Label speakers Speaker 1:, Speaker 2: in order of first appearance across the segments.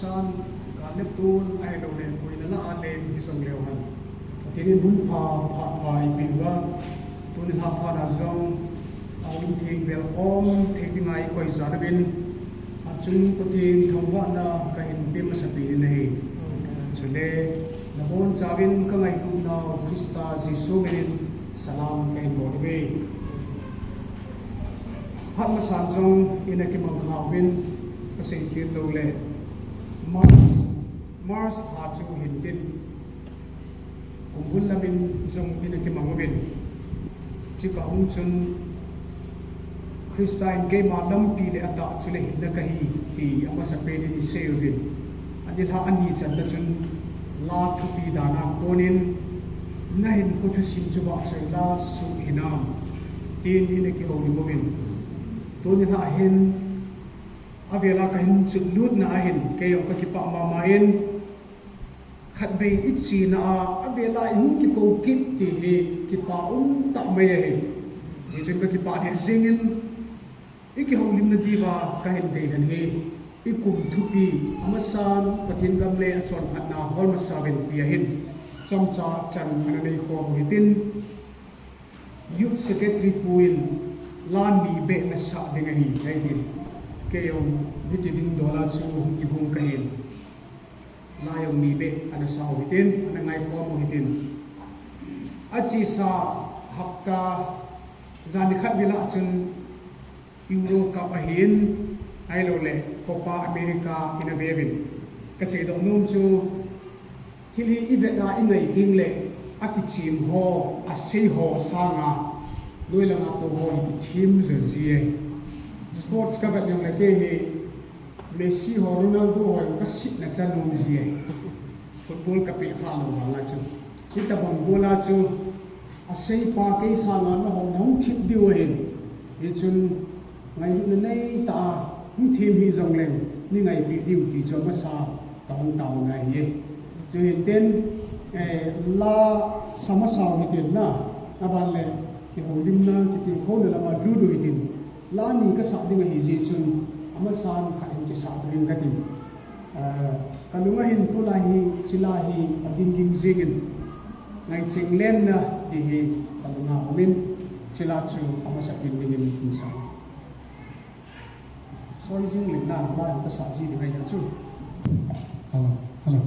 Speaker 1: san ka le tu ai lo le ko ina la ale ki song leo han tinin hun pha pai pinga tu ni ha na zong awin thing bel om thing ngai koi zarabin achung putin thongwa na ka hin bim sapi nei chule nabon chawin ka ngai tu na Krista Jisu min salam kai bodwe hat ma san zong ina ki mang khawin ka sei kin lo le Mars ha chu hin tin kumbul lamin zong ina ki mangobin chi ka hung chun Christine ke madam pi le ata chule hinna kahi ti ama sape ni seudin anil ha ani chan da chun la thu pi dana konin na hin ko thu sim chu ba sai la su hinam tin ni ki ho ni movin to ni ha hin avela ka hin chu lut na hin ke yo ka ki pa ma ma in khat be ichi na avela in ki ko kit ti he ki pa ta me he ni chun ka ki pa he zingin iki holim na diwa kahin dei han he ikum thupi amasan pathin gamle chon phatna hol masaben tia hin chomcha chan ananei ko hitin youth secretary puin lan mi be na sa dinga hi haidin kayong hitidin dola chu ibung kahin layong mi be ana sa hitin anangai ko mo hitin achi sa hakka zani khat bila chun Euro Cup ahin ai lo le Copa America ina bevin kasi do num chu thili iveka inai ding le akichim ho asei ho sanga loilanga to ho ki team ze zie sports ka bat nyong le ke he Messi ho Ronaldo ho ka sit na chan num zie football ka pe kha lo ba la chu kita bang bola chu asei pa ke sanga no ho nong thit diu hin hi chun ngày lúc này ta không thêm hy vọng lên nhưng ngày bị điều chỉ cho nó xa cả ông tàu này nhé cho hiện tên là sama sao hiện tiền na à bạn lên thì hồi đêm na thì tiền khôn là mà đủ đuổi tiền là những cái sao đi ngày gì chun ama san khai cái sao thì cái tiền cái lúc hiện tôi là hi chỉ là hi đinh đinh riêng ngày trình lên na thì hi cái lúc nào mình chỉ là chú ama sa đinh đinh đinh sao Sorry, sing link na ba yung kasaji di kaya chu. Hello.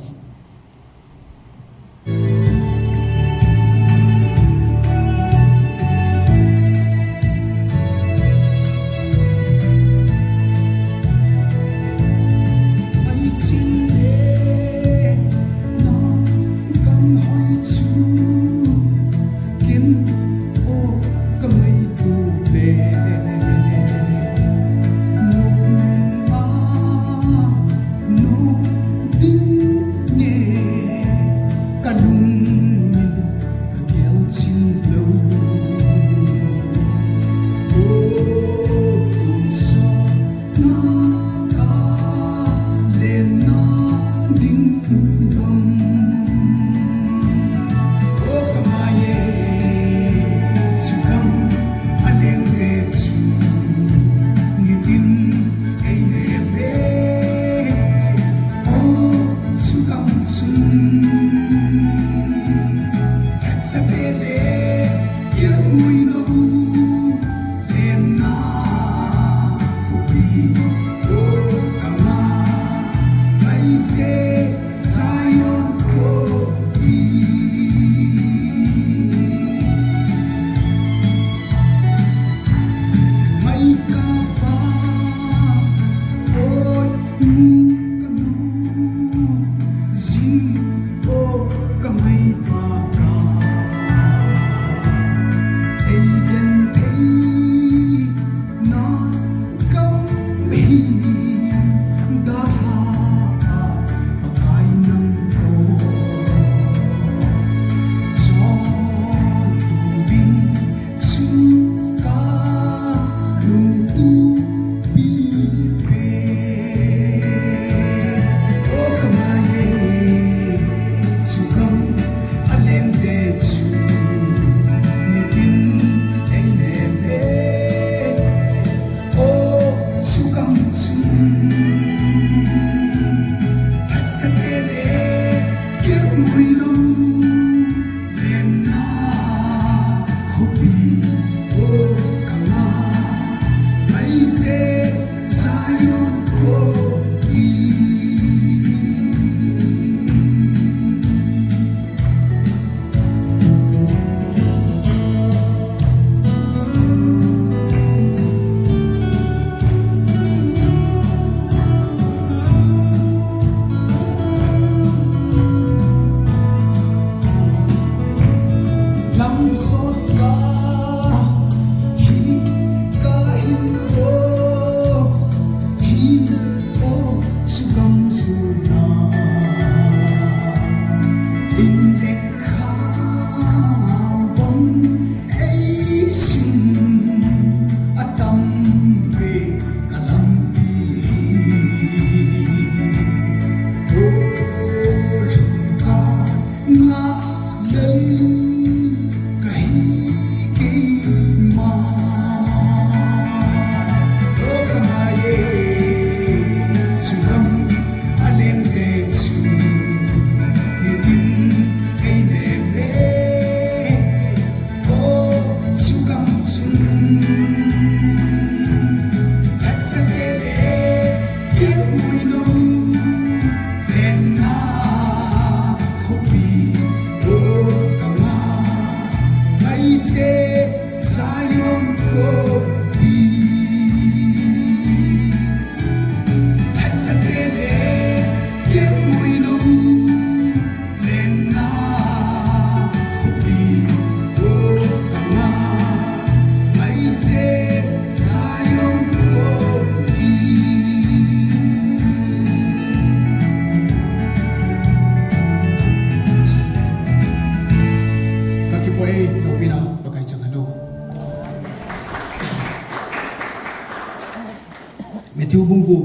Speaker 2: Matthew bungu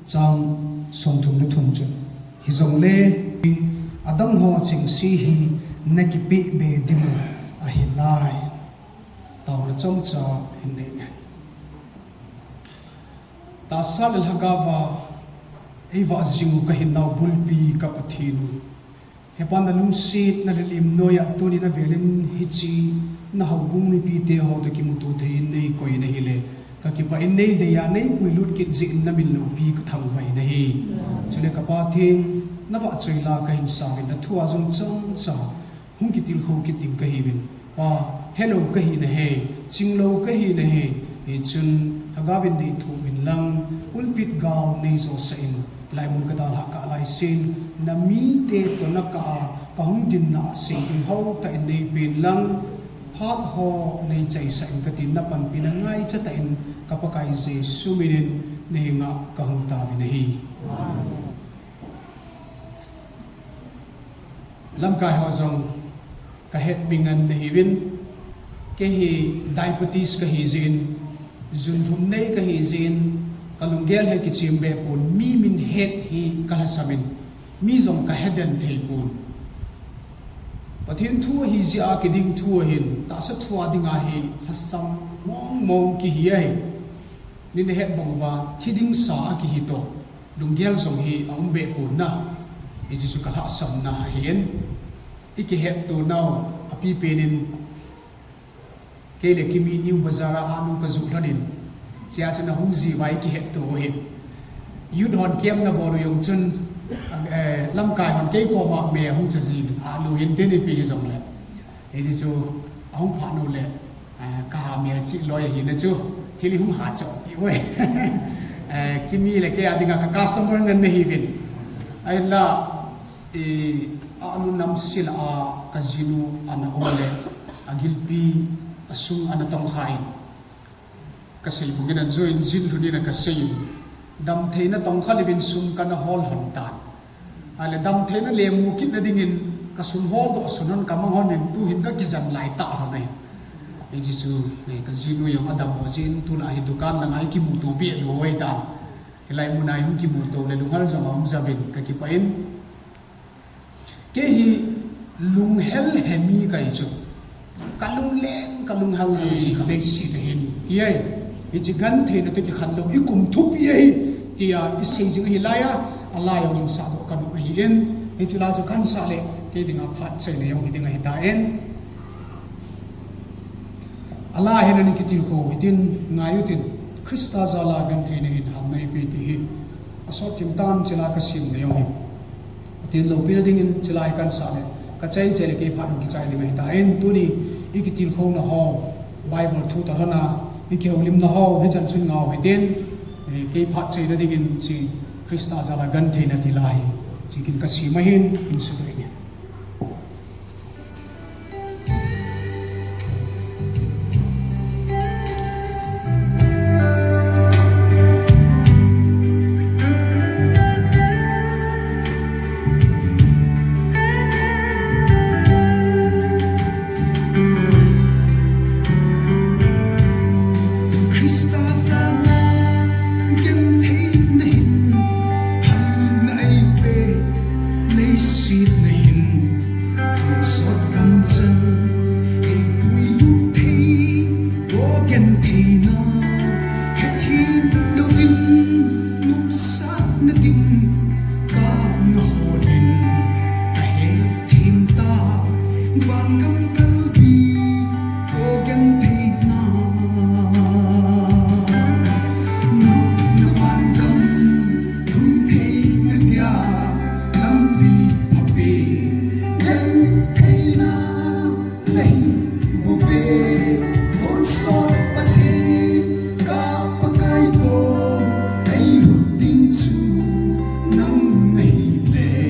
Speaker 2: chang som thum lu thum chu hi zong le adang ho ching si hi nakipi be dimu a hi lai taw la chom cha hin nei ta sal al hagawa eva zingu ka hin naw bulpi ka pathinu he pan da lung sit na lim noya tuni na velin hi chi na hawbung ni pi te ho de ki mutu the in nei koi na hi le ka ki pa in nei de ya nei pui lut ki zin na min lo pi ka thang vai na hi chule ka pa thing na wa choi la ka hin sa na thua jong chang cha hung ki til kho ki tim ka hi win pa hello ka hi na he ching lo ka hi na he e chun hagawin nei thu min lang ulpit gaw nei zo sa in lai mun ka da ha ka lai sin na mi te to na ka hung din na se in ho ta in nei bin lang phát ho nei chai sa in ka tin na pan pin ngai cha ta in ka pa kai Jesu minin nei nga ka hung ta vi nei lam kai ho jong ka het bingan nei win ke hi diabetes ka hi zin zun hum nei ka hi zin kalunggel he ki chimbe pun mi min het hi kala samin mi zong ka heden thei pun pathin thua hi zia ki ding thua hin ta sa thua dinga hi hasam mong ki hi ai nin het bong wa thiding sa ki hi to lunggel zong hi aum be pun na i jisu kala sam na hin iki het to now api penin ke le kimi new bazara anu ka zu lanin chia chuna hung ji vai ki het to hin yud hon kem na boru yong chun lam kai hon ke ko wa me hung cha ji alu hin te ni pi zong le e ji chu hung pha no le ka ha me chi loi hi na chu thili hung ha chaw ki oi kimi le ke adinga ka customer ngan ne hi vin ai la e alu nam sil a kazinu ana ole agilpi asung ana tong khai kasei bungin an join jin huni na kasei dam theina tong khali vin sum kana hol han tan ale dam theina le mu kin na dingin ka sum hol do sunan ka mang hon tu hin ka kizan lai ta ha mai e ji chu ne ka jinu yam adam ho jin tu la hi dukan na ngai ki mu tu bi lo wai ta hilai mu nai hum ki mu to le lungal zam am zabin ka ki pain ke hi lung hel hemi kai chu kalung leng kalung hal si ka le si te hin ti ai i chi gan the na te ki khan lo i kum thup ye tia i sei jing hi laya Allah yang ning sa do kan hi en i chi la ju kan sa le ke dinga phat chai ne yong hi dinga hi ta en Allah hin ni ki til ko hitin ngayu tin Krista zala gan the ne hin hal nei pe ti hi asot tim tan chila ka sim ne yong hi tin lo pi na ding in chila kan sa le ka chai chai le ke phat ki chai le mai ta en tu ni i ki til ko na ho Bible thu ta na iki lim na ho he chan chun ngau he den ke phat chei na ding in chi Krista zala gan the na ti lai chi kin ka si ma hin in su doi ne
Speaker 3: Sweet name.
Speaker 2: sốt cầm chân ai đuôi lúc thấy vô gen thấy na hết thi đâu vinh lúc sát na tình ca na hồ đình ta hết thiên ta vang gam kalbi vô gen thấy na na vang gam thum thấy na dia lam vi papi len thấy na nei vô về thôn sót bất thế cả pakai cô ai lúc tình chu nắng này lệ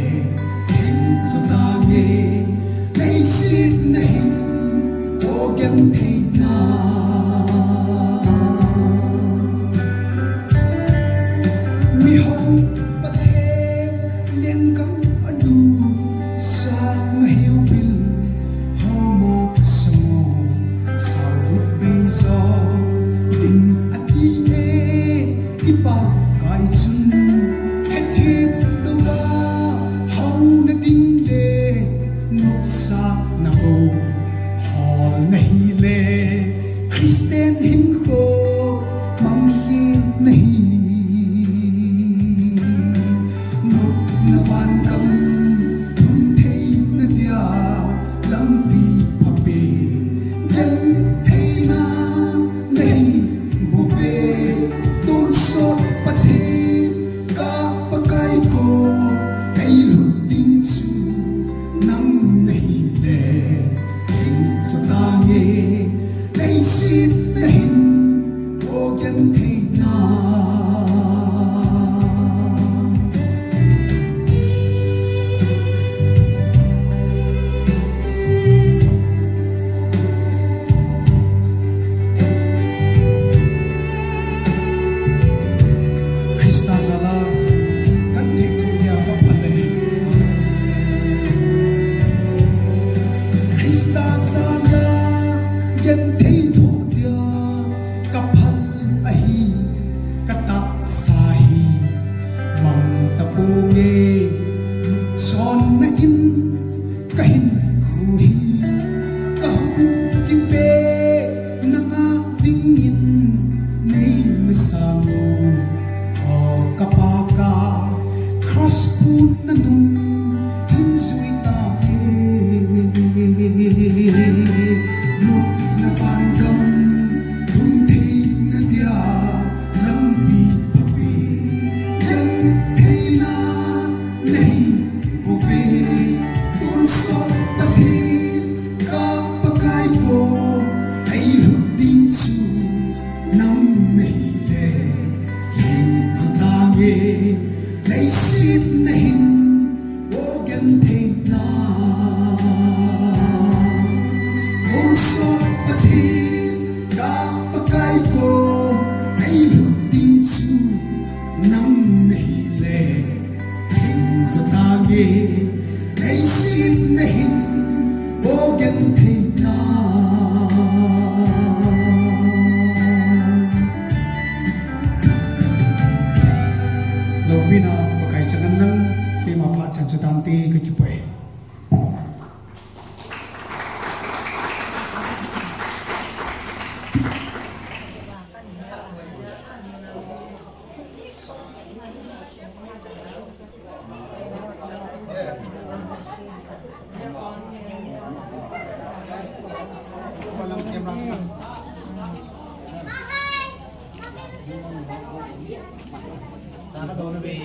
Speaker 2: hình cho ta nghe lấy xít này vô gen thấy na mi hồng bất thế liên cắm ở đủ sang hiu bil hò mò sông sao hút bây giờ tình ắt đi ipa kai chun hết thịt đâu ba hầu na tình lệ nộp sa na bầu họ này lệ Christian hin khô mang hi này nộp na van cầm thum thấy na dia lam vi papi len thấy na nei vô về tôn sót bất thế cả pakai cô thấy lúc tình chu nắng này lệ hình cho ta nghe lấy xít na hình vô gen thấy na Krista zala kan thik thu dia va phale Krista zala gen thei thu dia ka phal ahi kata sahi mang ta pu nge luk son na in ka hin khu hi ka hum ki pe na nga ding in nei na sangu o kapaka cross put na nung hin zui ta ke lúc na van gam thum thấy na dia lam vi papi len thấy na nei vô về tôn sót bất thế cả pakai cô ai lúc tình chu năm này lệ hình cho ta nghe lấy xít na hình vô gen thấy na thôn sót bất thế cả pakai cô ai lúc tình chu năm này lệ hình cho ta nghe lấy xít na hình vô gen thấy na Lovina pakai jangan nang kema phat chan chu tam te ka ki pwe walang camera sana dono be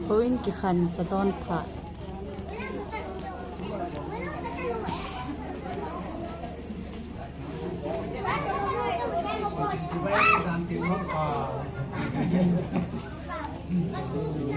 Speaker 3: Puin ki khan sa don pha
Speaker 1: Sibai zantil mo pa